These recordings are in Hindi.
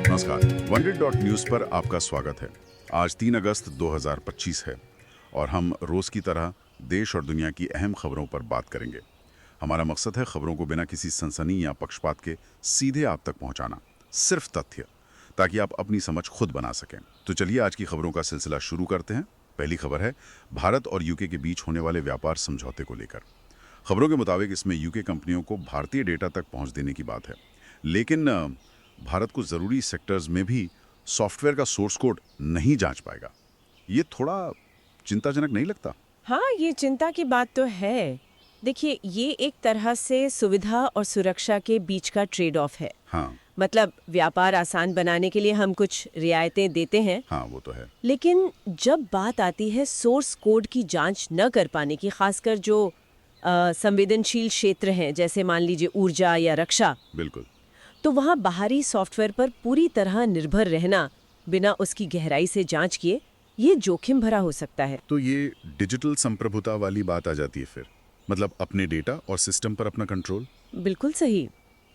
नमस्कार, wondered.news पर आपका स्वागत है। आज 3 अगस्त 2025 है और हम रोज़ की तरह देश और दुनिया की अहम खबरों पर बात करेंगे। हमारा मकसद है खबरों को बिना किसी सनसनी या पक्षपात के सीधे आप तक पहुंचाना, सिर्फ तथ्य, ताकि आप अपनी समझ खुद बना सकें। तो चलिए आज की खबरों का सिलसिला शुरू करते हैं। पहली खबर है भारत और यूके के बीच होने वाले व्यापार समझौते को लेकर। खबरों के मुताबिक इसमें यूके कंपनियों को भारतीय डेटा तक पहुंच देने की बात है, लेकिन भारत को ज़रूरी सेक्टर्स में भी सॉफ्टवेयर का सोर्स कोड नहीं जांच पाएगा। ये थोड़ा चिंताजनक नहीं लगता? हाँ, ये चिंता की बात तो है। देखिए, ये एक तरह से सुविधा और सुरक्षा के बीच का ट्रेड ऑफ है। हाँ, मतलब व्यापार आसान बनाने के लिए हम कुछ रियायतें देते हैं, हाँ, वो तो है। लेकिन जब बात आती है सोर्स कोड की जांच न कर पाने की, खासकर जो संवेदनशील क्षेत्र हैं, जैसे मान लीजिए ऊर्जा या रक्षा, बिल्कुल। तो वहाँ बाहरी सॉफ्टवेयर पर पूरी तरह निर्भर रहना बिना उसकी गहराई से जांच किए, ये जोखिम भरा हो सकता है। तो ये डिजिटल संप्रभुता वाली बात आ जाती है फिर, मतलब अपने डेटा और सिस्टम पर अपना कंट्रोल। बिल्कुल सही।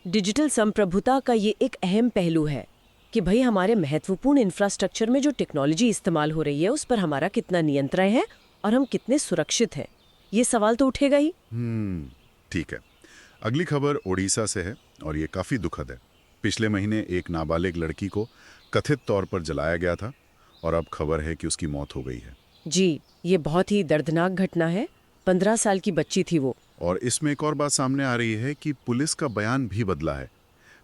डिजिटल संप्रभुता का ये एक अहम पहलू है कि भाई हमारे महत्वपूर्ण इंफ्रास्ट्रक्चर में जो टेक्नोलॉजी इस्तेमाल हो रही है उस पर हमारा कितना नियंत्रण है और हम कितने सुरक्षित हैं, ये सवाल तो उठेगा ही। ठीक है। अगली खबर ओडिशा से है और ये काफ़ी दुखद है। पिछले महीने एक नाबालिग लड़की को कथित तौर पर जलाया गया था और अब खबर है कि उसकी मौत हो गई है। जी, ये बहुत ही दर्दनाक घटना है। 15 साल की बच्ची थी वो। और इसमें एक और बात सामने आ रही है कि पुलिस का बयान भी बदला है।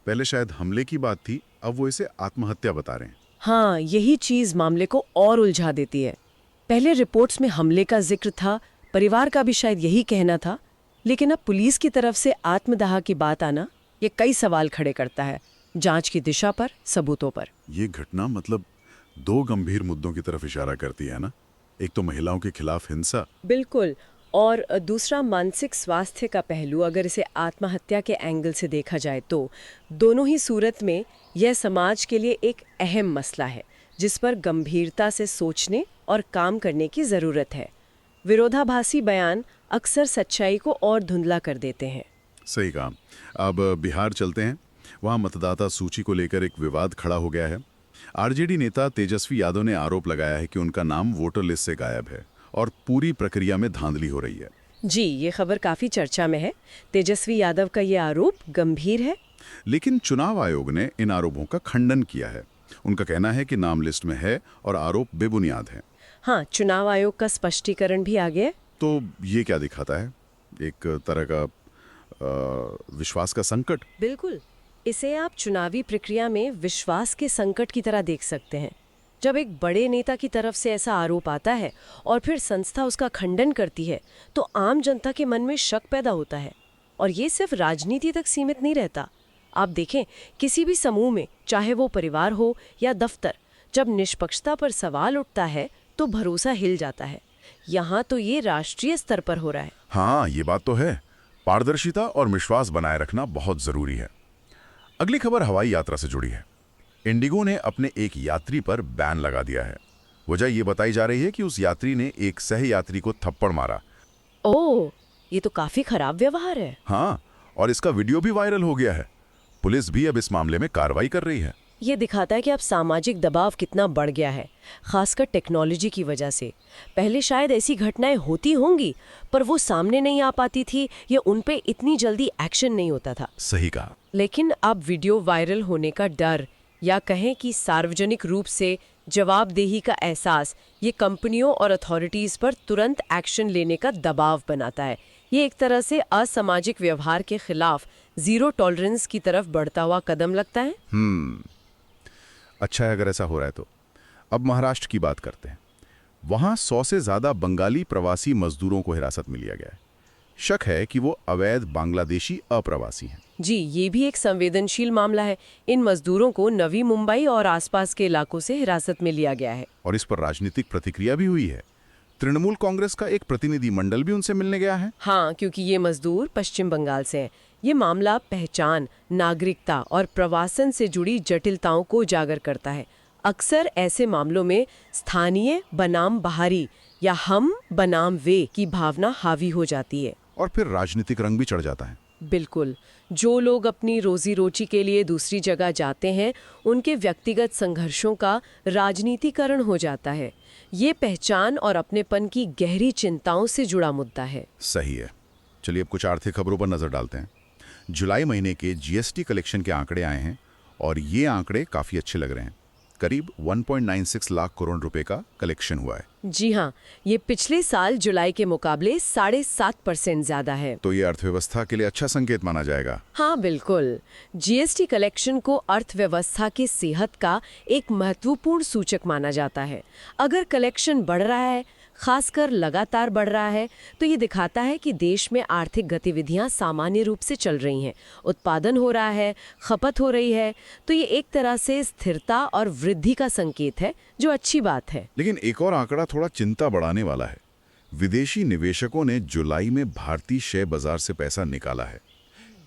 पहले शायद हमले की बात थी, अब वो इसे आत्महत्या बता रहे हैं। हाँ, यही चीज मामले को और उलझा देती है। पहले रिपोर्ट्स में हमले का जिक्र था, परिवार का भी शायद यही कहना था, लेकिन अब पुलिस की तरफ से आत्मदाह की बात आना ये कई सवाल खड़े करता है, जांच की दिशा पर, सबूतों पर। ये घटना मतलब 2 गंभीर मुद्दों की तरफ इशारा करती है ना। एक तो महिलाओं के खिलाफ हिंसा। बिल्कुल, और दूसरा मानसिक स्वास्थ्य का पहलू। अगर इसे आत्महत्या के एंगल से देखा जाए तो दोनों ही सूरत में यह समाज के लिए एक अहम मसला है जिस पर गंभीरता से सोचने और काम करने की ज़रूरत है। विरोधाभासी बयान अक्सर सच्चाई को और धुंधला कर देते हैं। सही कहा। अब बिहार चलते हैं। वहाँ मतदाता सूची को लेकर एक विवाद खड़ा हो गया है। आरजेडी नेता तेजस्वी यादव ने आरोप लगाया है कि उनका नाम वोटर लिस्ट से गायब है और पूरी प्रक्रिया में धांधली हो रही है। जी, ये खबर काफ़ी चर्चा में है। तेजस्वी यादव का ये आरोप गंभीर है, लेकिन चुनाव आयोग ने इन आरोपों का खंडन किया है। उनका कहना है कि नाम लिस्ट में है और आरोप बेबुनियाद है। हाँ, चुनाव आयोग का स्पष्टीकरण भी आ गया है। तो ये क्या दिखाता है? एक तरह का विश्वास का संकट। बिल्कुल, इसे आप चुनावी प्रक्रिया में विश्वास के संकट की तरह देख सकते हैं। जब एक बड़े नेता की तरफ से ऐसा आरोप आता है और फिर संस्था उसका खंडन करती है तो आम जनता के मन में शक पैदा होता है। और ये सिर्फ राजनीति तक सीमित नहीं रहता। आप देखें, किसी भी समूह में, चाहे वो परिवार हो या दफ्तर, जब निष्पक्षता पर सवाल उठता है तो भरोसा हिल जाता है। यहाँ तो ये राष्ट्रीय स्तर पर हो रहा है। हाँ, ये बात तो है। पारदर्शिता और विश्वास बनाए रखना बहुत जरूरी है। अगली खबर हवाई यात्रा से जुड़ी है। इंडिगो ने अपने एक यात्री पर बैन लगा दिया है। वजह ये बताई जा रही है कि उस यात्री ने एक सह यात्री को थप्पड़ मारा। ओह, ये तो काफी खराब व्यवहार है। हाँ, और इसका वीडियो भी वायरल हो गया है। पुलिस भी अब इस मामले में कार्रवाई कर रही है। ये दिखाता है कि अब सामाजिक दबाव कितना बढ़ गया है, खासकर टेक्नोलॉजी की वजह से। पहले शायद ऐसी घटनाएं होती होंगी, पर वो सामने नहीं आ पाती थी या उन पे इतनी जल्दी एक्शन नहीं होता था। सही कहा। लेकिन अब वीडियो वायरल होने का डर, या कहें कि सार्वजनिक रूप से जवाबदेही का एहसास, ये कंपनियों और अथॉरिटीज पर तुरंत एक्शन लेने का दबाव बनाता है। ये एक तरह से असामाजिक व्यवहार के खिलाफ जीरो टॉलरेंस की तरफ बढ़ता हुआ कदम लगता है। अच्छा है अगर ऐसा हो रहा है तो। अब महाराष्ट्र की बात करते हैं। वहां 100 से ज्यादा बंगाली प्रवासी मजदूरों को हिरासत में लिया गया है। शक है कि वो अवैध बांग्लादेशी अप्रवासी हैं। जी, ये भी एक संवेदनशील मामला है। इन मजदूरों को नवी मुंबई और आसपास के इलाकों से हिरासत में लिया गया है। और इस पर राजनीतिक प्रतिक्रिया भी हुई है। तृणमूल कांग्रेस का एक प्रतिनिधि मंडल भी उनसे मिलने गया है। हाँ, क्योंकि ये मजदूर पश्चिम बंगाल से हैं। ये मामला पहचान, नागरिकता और प्रवासन से जुड़ी जटिलताओं को उजागर करता है। अक्सर ऐसे मामलों में स्थानीय बनाम बाहरी या हम बनाम वे की भावना हावी हो जाती है। और फिर राजनीतिक रंग भी चढ़ जाता है। बिल्कुल। जो लोग अपनी रोजी रोटी के लिए दूसरी जगह जाते हैं, उनके व्यक्तिगत संघर्षों का राजनीतिकरण हो जाता है। ये पहचान और अपनेपन की गहरी चिंताओं से जुड़ा मुद्दा है। सही है। चलिए अब कुछ आर्थिक खबरों पर नजर डालते हैं। जुलाई महीने के जीएसटी कलेक्शन के आंकड़े आए हैं और ये आंकड़े काफी अच्छे लग रहे हैं। करीब 1.96 लाख करोड़ रुपए का कलेक्शन हुआ है। जी हाँ, ये पिछले साल जुलाई के मुकाबले 7.5% ज्यादा है। तो ये अर्थव्यवस्था के लिए अच्छा संकेत माना जाएगा। हाँ बिल्कुल। जीएसटी कलेक्शन को अर्थव्यवस्था की सेहत का एक महत्वपूर्ण सूचक माना जाता है। अगर कलेक्शन बढ़ रहा है, खासकर लगातार बढ़ रहा है, तो ये दिखाता है कि देश में आर्थिक गतिविधियां सामान्य रूप से चल रही हैं, उत्पादन हो रहा है, खपत हो रही है। तो ये एक तरह से स्थिरता और वृद्धि का संकेत है, जो अच्छी बात है। लेकिन एक और आंकड़ा थोड़ा चिंता बढ़ाने वाला है। विदेशी निवेशकों ने जुलाई में भारतीय शेयर बाजार से पैसा निकाला है।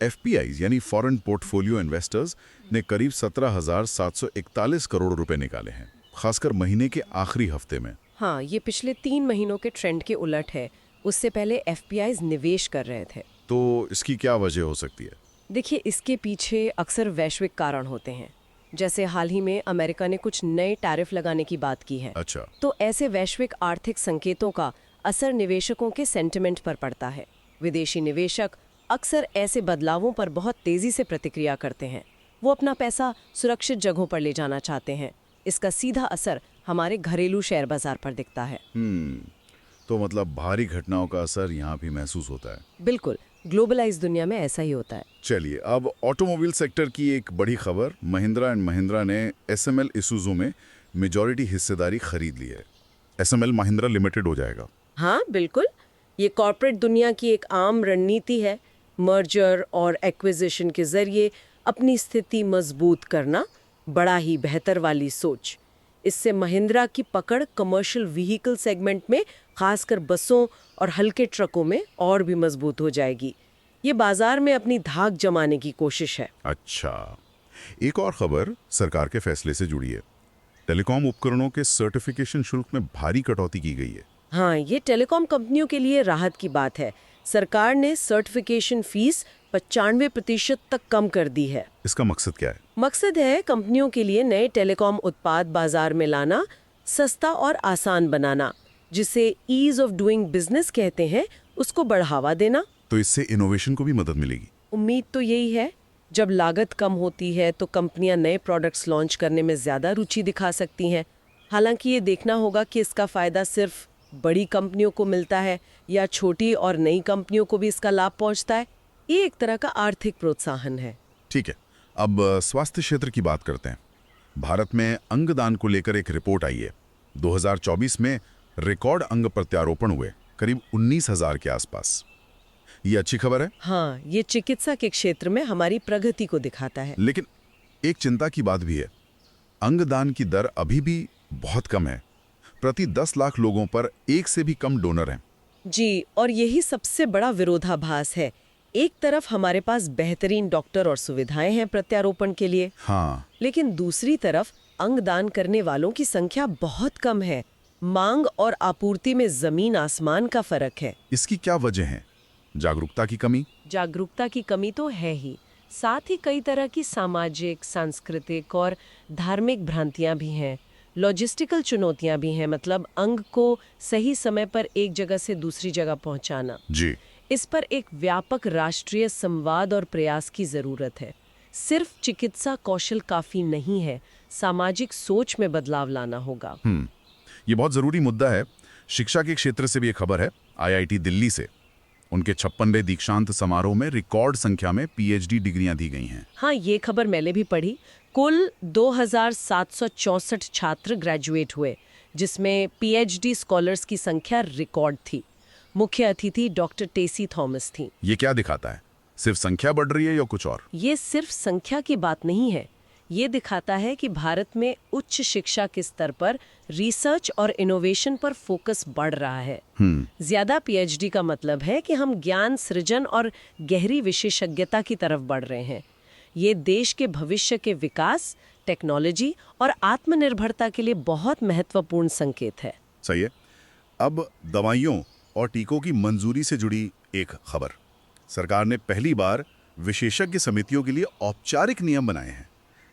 एफपीआई यानी फॉरेन पोर्टफोलियो इन्वेस्टर्स ने करीब 17,741 करोड़ रुपए निकाले हैं, खासकर महीने के आखिरी हफ्ते में। हाँ, ये पिछले 3 महीनों के ट्रेंड के उलट है। उससे पहले एफपीआईज निवेश कर रहे थे। तो इसकी क्या वजह हो सकती है? देखिए, इसके पीछे अक्सर वैश्विक कारण होते हैं। जैसे हाल ही में अमेरिका ने कुछ नए टैरिफ लगाने की बात की है। अच्छा। तो ऐसे वैश्विक आर्थिक संकेतों का असर निवेशकों के सेंटिमेंट पर पड़ता है। विदेशी निवेशक अक्सर ऐसे बदलावों पर बहुत तेजी से प्रतिक्रिया करते हैं। वो अपना पैसा सुरक्षित जगहों पर ले जाना चाहते हैं। इसका सीधा असर हमारे घरेलू शेयर बाजार पर दिखता है। तो मतलब भारी घटनाओं का असर यहाँ भी महसूस होता है। बिल्कुल, ग्लोबलाइज दुनिया में ऐसा ही होता है। चलिए अब ऑटोमोबाइल सेक्टर की एक बड़ी खबर। महिंद्रा एंड महिंद्रा ने एसएमएल इसूजू में मेजॉरिटी हिस्सेदारी खरीद ली है। एसएमएल महिंद्रा लिमिटेड हो जाएगा। हाँ बिल्कुल, ये कॉर्पोरेट दुनिया की एक आम रणनीति है। मर्जर और एक्विजिशन के जरिए अपनी स्थिति मजबूत करना, बड़ा ही बेहतर वाली सोच। इससे महिंद्रा की पकड़ कमर्शियल व्हीकल सेगमेंट में, खासकर बसों और हल्के ट्रकों में और भी मजबूत हो जाएगी। ये बाजार में अपनी धाक जमाने की कोशिश है। अच्छा, एक और खबर सरकार के फैसले से जुड़ी है। टेलीकॉम उपकरणों के सर्टिफिकेशन शुल्क में भारी कटौती की गई है। हाँ, ये टेलीकॉम कंपनियों के लिए राहत की बात है। सरकार ने सर्टिफिकेशन फीस 95% तक कम कर दी है। इसका मकसद क्या है? मकसद है कंपनियों के लिए नए टेलीकॉम उत्पाद बाजार में लाना, सस्ता और आसान बनाना, जिसे ईज ऑफ डूइंग बिजनेस कहते हैं, उसको बढ़ावा देना। तो इससे इनोवेशन को भी मदद मिलेगी। उम्मीद तो यही है। जब लागत कम होती है तो कंपनियां नए प्रोडक्ट्स लॉन्च करने में ज्यादा रुचि दिखा सकती हैं। हालांकि ये देखना होगा कि इसका फायदा सिर्फ बड़ी कंपनियों को मिलता है या छोटी और नई कंपनियों को भी इसका लाभ पहुंचता है। ये एक तरह का आर्थिक प्रोत्साहन है। ठीक है, अब स्वास्थ्य क्षेत्र की बात करते हैं। भारत में अंगदान को लेकर एक रिपोर्ट आई है। 2024 में रिकॉर्ड अंग प्रत्यारोपण हुए, करीब 19,000 के आसपास। ये अच्छी खबर है। हाँ, ये चिकित्सा के क्षेत्र में हमारी प्रगति को दिखाता है। लेकिन एक चिंता की बात भी है। अंगदान की दर अभी भी बहुत कम है। प्रति 10 लाख लोगों पर एक से भी कम डोनर हैं। जी, और यही सबसे बड़ा विरोधाभास है। एक तरफ हमारे पास बेहतरीन डॉक्टर और सुविधाएं हैं प्रत्यारोपण के लिए, हाँ, लेकिन दूसरी तरफ अंगदान करने वालों की संख्या बहुत कम है। मांग और आपूर्ति में जमीन आसमान का फर्क है। इसकी क्या वजह है? जागरूकता की कमी? जागरूकता की कमी तो है ही, साथ ही कई तरह की सामाजिक, सांस्कृतिक और धार्मिक भ्रांतियां भी हैं। लॉजिस्टिकल चुनौतियां भी हैं, मतलब अंग को सही समय पर एक जगह से दूसरी जगह पहुंचाना। जी। इस पर एक व्यापक राष्ट्रीय संवाद और प्रयास की जरूरत है। सिर्फ चिकित्सा कौशल काफी नहीं है, सामाजिक सोच में बदलाव लाना होगा। ये बहुत जरूरी मुद्दा है। शिक्षा के क्षेत्र से भी एक खबर है। आईआईटी दिल्ली से उनके 56वें दीक्षांत समारोह में रिकॉर्ड संख्या में पीएचडी डिग्रियां दी गई हैं। हाँ, ये खबर मैंने भी पढ़ी। कुल 2,764 छात्र ग्रेजुएट हुए, जिसमें पीएचडी स्कॉलर्स की संख्या रिकॉर्ड थी। मुख्य अतिथि डॉक्टर टेसी थॉमस थी। ये क्या दिखाता है? सिर्फ संख्या बढ़ रही है या कुछ और? ये सिर्फ संख्या की बात नहीं है। ये दिखाता है कि भारत में उच्च शिक्षा के स्तर पर रिसर्च और इनोवेशन पर फोकस बढ़ रहा है। ज्यादा पीएचडी का मतलब है कि हम ज्ञान सृजन और गहरी विशेषज्ञता की तरफ बढ़ रहे हैं। ये देश के भविष्य के विकास, टेक्नोलॉजी और आत्मनिर्भरता के लिए बहुत महत्वपूर्ण संकेत है। सही है। अब दवाइयों और टीकों की मंजूरी से जुड़ी एक खबर। सरकार ने पहली बार विशेषज्ञ समितियों के लिए औपचारिक नियम बनाए हैं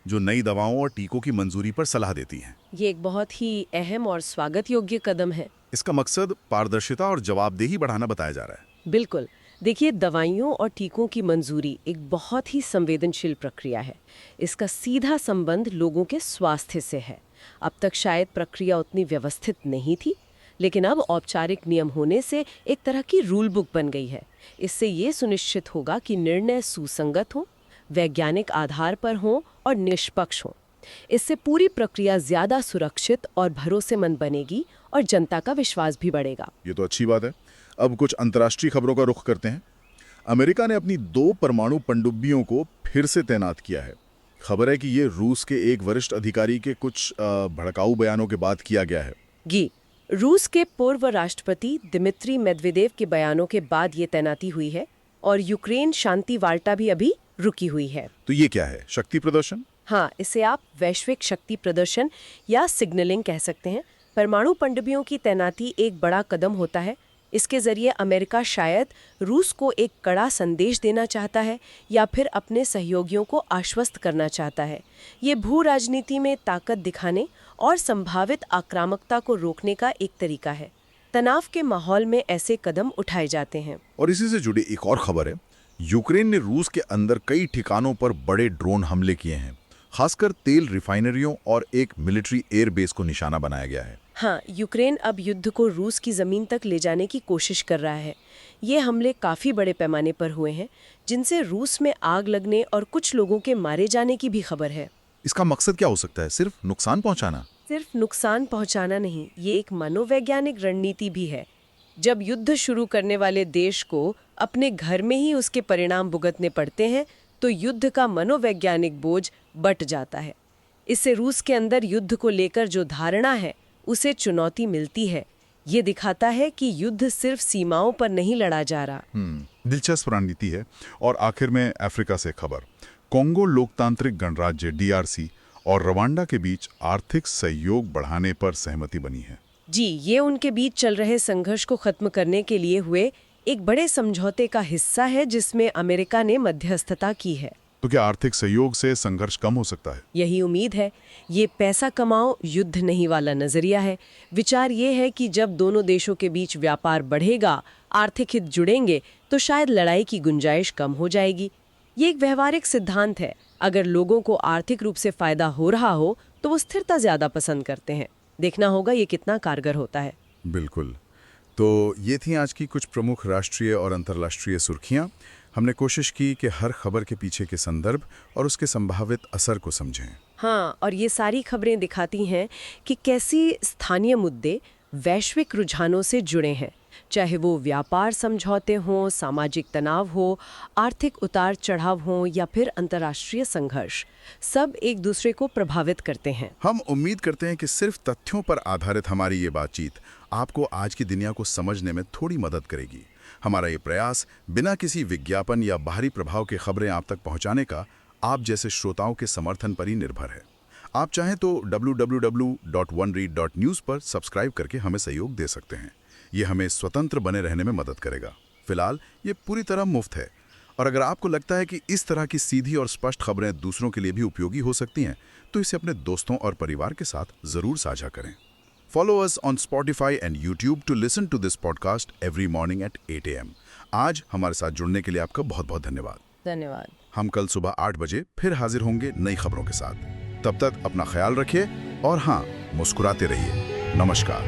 जो नई दवाओं और टीकों की मंजूरी पर सलाह देती हैं। ये एक बहुत ही अहम और स्वागत योग्य कदम है। इसका मकसद पारदर्शिता और जवाबदेही बढ़ाना बताया जा रहा है। बिल्कुल। देखिए, दवाइयों और टीकों की मंजूरी एक बहुत ही संवेदनशील प्रक्रिया है। इसका सीधा संबंध लोगों के स्वास्थ्य से है। अब तक शायद प्रक्रिया उतनी व्यवस्थित नहीं थी, लेकिन अब औपचारिक नियम होने से एक तरह की रूल बुक बन गई है। इससे ये सुनिश्चित होगा कि निर्णय सुसंगत हो, वैज्ञानिक आधार पर हों और निष्पक्ष हों। इससे पूरी प्रक्रिया ज्यादा सुरक्षित और भरोसेमंद बनेगी और जनता का विश्वास भी बढ़ेगा। ये तो अच्छी बात है। अब कुछ अंतर्राष्ट्रीय खबरों का रुख करते हैं। अमेरिका ने अपनी 2 परमाणु पनडुब्बियों को फिर से तैनात किया है। खबर है कि ये रूस के एक वरिष्ठ अधिकारी के कुछ भड़काऊ बयानों के बाद किया गया है। रूस के पूर्व राष्ट्रपति दिमित्री मेदवेदेव के बयानों के बाद ये तैनाती हुई है और यूक्रेन शांति वार्ता भी अभी रुकी हुई है। तो ये क्या है, शक्ति प्रदर्शन? हाँ, इसे आप वैश्विक शक्ति प्रदर्शन या सिग्नलिंग कह सकते हैं। परमाणु पनडुब्बियों की तैनाती एक बड़ा कदम होता है। इसके जरिए अमेरिका शायद रूस को एक कड़ा संदेश देना चाहता है या फिर अपने सहयोगियों को आश्वस्त करना चाहता है। ये भू राजनीति में ताकत दिखाने और संभावित आक्रामकता को रोकने का एक तरीका है। तनाव के माहौल में ऐसे कदम उठाए जाते हैं। और इसी से जुड़ी एक और खबर है। यूक्रेन ने रूस के अंदर कई ठिकानों पर बड़े ड्रोन हमले किए हैं। खासकर तेल रिफाइनरियों और एक मिलिट्री एयर बेस को निशाना बनाया गया है। हाँ, यूक्रेन अब युद्ध को रूस की जमीन तक ले जाने की कोशिश कर रहा है। ये हमले काफी बड़े पैमाने पर हुए हैं, जिनसे रूस में आग लगने और कुछ लोगों के मारे जाने की भी खबर है। इसका मकसद क्या हो सकता है? सिर्फ नुकसान पहुंचाना? सिर्फ नुकसान पहुंचाना नहीं, ये एक मनोवैज्ञानिक रणनीति भी है। जब युद्ध शुरू करने वाले देश को अपने घर में ही उसके परिणाम भुगतने पड़ते हैं, तो युद्ध का मनोवैज्ञानिक बोझ बंट जाता है। इससे रूस के अंदर युद्ध को लेकर जो धारणा है, उसे चुनौती मिलती है। ये दिखाता है कि युद्ध सिर्फ सीमाओं पर नहीं लड़ा जा रहा। दिलचस्प रणनीति है। और आखिर में अफ्रीका से खबर। कोंगो लोकतांत्रिक गणराज्य DRC और रवांडा के बीच आर्थिक सहयोग बढ़ाने पर सहमति बनी है। जी, ये उनके बीच चल रहे संघर्ष को खत्म करने के लिए हुए एक बड़े समझौते का हिस्सा है, जिसमें अमेरिका ने मध्यस्थता की है। तो क्या आर्थिक सहयोग से संघर्ष कम हो सकता है? यही उम्मीद है। ये पैसा कमाओ युद्ध नहीं वाला नजरिया है। विचार ये है कि जब दोनों देशों के बीच व्यापार बढ़ेगा, आर्थिक हित जुड़ेंगे, तो शायद लड़ाई की गुंजाइश कम हो जाएगी। ये एक व्यवहारिक सिद्धांत है। अगर लोगों को आर्थिक रूप से फायदा हो रहा हो, तो वो स्थिरता ज्यादा पसंद करते हैं। देखना होगा ये कितना कारगर होता है। बिल्कुल। तो ये थी आज की कुछ प्रमुख राष्ट्रीय और अंतर्राष्ट्रीय सुर्खियां। हमने कोशिश की कि हर खबर के पीछे के संदर्भ और उसके संभावित असर को समझें। हाँ, और ये सारी खबरें दिखाती हैं कि कैसी स्थानीय मुद्दे वैश्विक रुझानों से जुड़े हैं, चाहे वो व्यापार समझौते हों, सामाजिक तनाव हो, आर्थिक उतार चढ़ाव हो या फिर अंतर्राष्ट्रीय संघर्ष। सब एक दूसरे को प्रभावित करते हैं। हम उम्मीद करते हैं कि सिर्फ तथ्यों पर आधारित हमारी ये बातचीत आपको आज की दुनिया को समझने में थोड़ी मदद करेगी। हमारा ये प्रयास बिना किसी विज्ञापन या बाहरी प्रभाव के खबरें आप तक पहुंचाने का आप जैसे श्रोताओं के समर्थन पर ही निर्भर है। आप चाहें तो www.oneread.news पर सब्सक्राइब करके हमें सहयोग दे सकते हैं। ये हमें स्वतंत्र बने रहने में मदद करेगा। फिलहाल ये पूरी तरह मुफ्त है, और अगर आपको लगता है कि इस तरह की सीधी और स्पष्ट खबरें दूसरों के लिए भी उपयोगी हो सकती हैं, तो इसे अपने दोस्तों और परिवार के साथ जरूर साझा करें। Follow us on Spotify and YouTube to listen to this podcast every morning at 8 a.m. आज हमारे साथ जुड़ने के लिए आपका बहुत बहुत धन्यवाद। धन्यवाद। हम कल सुबह 8 बजे फिर हाजिर होंगे नई खबरों के साथ। तब तक अपना ख्याल रखिए और हाँ, मुस्कुराते रहिए। नमस्कार।